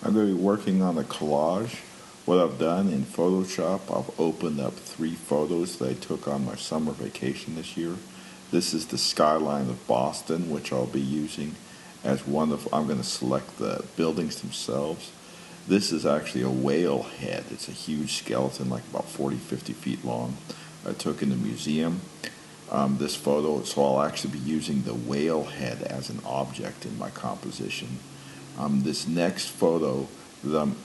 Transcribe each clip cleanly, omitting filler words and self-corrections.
I'm going to be working on a collage. What I've done in Photoshop, I've opened up 3 photos that I took on my summer vacation this year. This is the skyline of Boston, which I'll be using as one of, I'm going to select the buildings themselves. This is actually a whale head. It's a huge skeleton, like about 40-50 feet long. I took in the museum. This photo, so I'll actually be using the whale head as an object in my composition. This next photo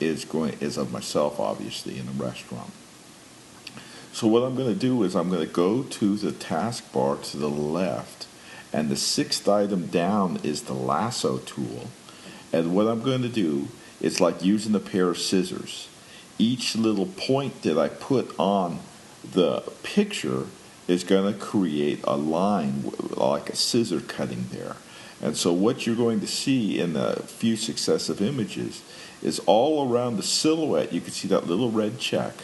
is of myself, obviously, in a restaurant. So what I'm going to do is I'm going to go to the taskbar to the left, and the 6th item down is the lasso tool. And what I'm going to do is like using a pair of scissors. Each little point that I put on the picture is going to create a line like a scissor cutting there. And so what you're going to see in a few successive images is all around the silhouette, you can see that little red check.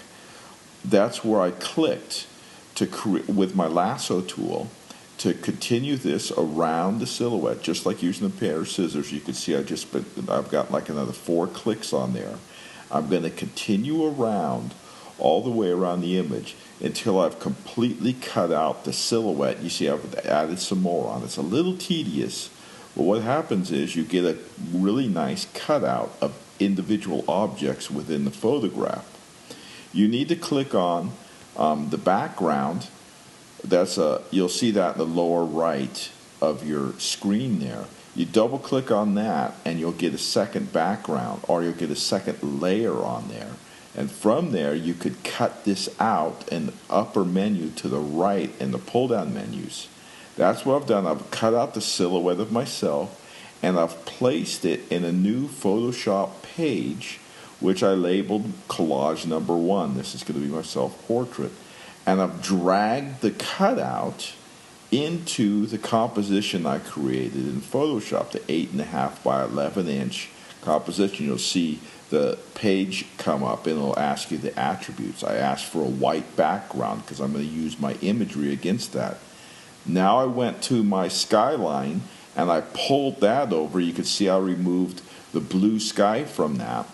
That's where I clicked with my lasso tool to continue this around the silhouette, just like using a pair of scissors. You can see I've got like another 4 clicks on there. I'm going to continue around all the way around the image until I've completely cut out the silhouette. You see I've added some more on. It's a little tedious, but what happens is you get a really nice cutout of individual objects within the photograph. You need to click on the background. You'll see that in the lower right of your screen there. You double click on that and you'll get a second background, or you'll get a second layer on there. And from there you could cut this out in the upper menu to the right in the pull down menus. That's what I've done. I've cut out the silhouette of myself and I've placed it in a new Photoshop page, which I labeled Collage Number 1. This is going to be my self-portrait. And I've dragged the cutout into the composition I created in Photoshop, the 8.5 by 11 inch composition. You'll see the page come up and it'll ask you the attributes. I asked for a white background because I'm going to use my imagery against that. Now I went to my skyline and I pulled that over. You can see I removed the blue sky from that.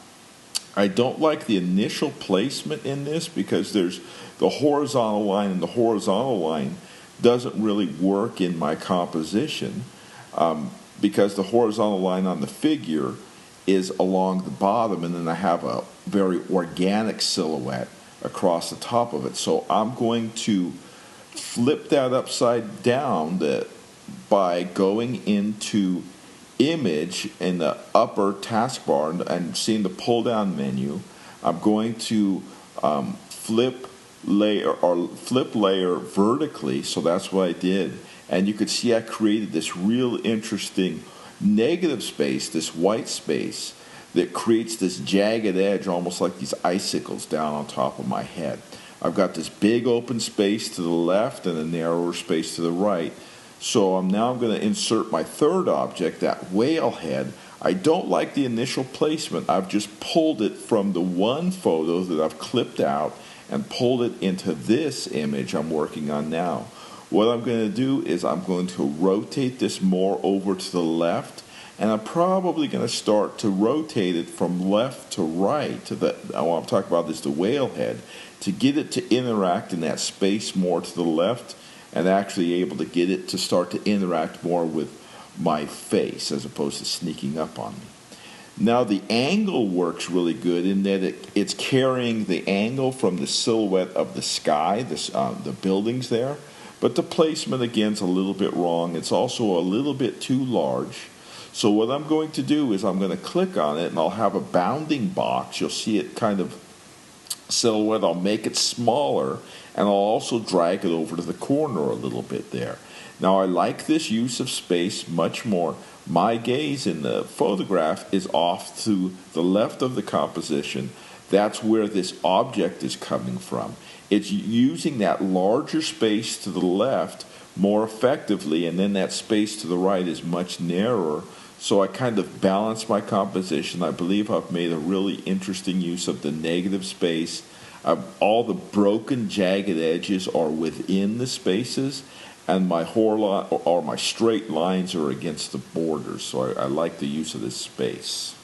I don't like the initial placement in this because there's the horizontal line, and the horizontal line doesn't really work in my composition because the horizontal line on the figure is along the bottom, and then I have a very organic silhouette across the top of it. So I'm going to flip that upside down by going into Image in the upper taskbar and seeing the pull down menu. I'm going to flip layer vertically, so that's what I did. And you could see I created this real interesting negative space, this white space that creates this jagged edge, almost like these icicles down on top of my head. I've got this big open space to the left and a narrower space to the right. So I'm now going to insert my third object, that whale head. I don't like the initial placement. I've just pulled it from the one photo that I've clipped out and pulled it into this image I'm working on now. What I'm going to do is I'm going to rotate this more over to the left, and I'm probably going to start to rotate it from left to right. What I'm talking about is the whale head, to get it to interact in that space more to the left, and actually able to get it to start to interact more with my face as opposed to sneaking up on me. Now the angle works really good in that it's carrying the angle from the silhouette of the sky, the buildings there, but the placement again is a little bit wrong. It's also a little bit too large. So what I'm going to do is I'm going to click on it and I'll have a bounding box. You'll see it kind of silhouette. I'll make it smaller and I'll also drag it over to the corner a little bit there. Now I like this use of space much more. My gaze in the photograph is off to the left of the composition. That's where this object is coming from. It's using that larger space to the left more effectively, and then that space to the right is much narrower. So I kind of balance my composition. I believe I've made a really interesting use of the negative space. All the broken, jagged edges are within the spaces, and my my straight lines are against the borders. So I like the use of this space.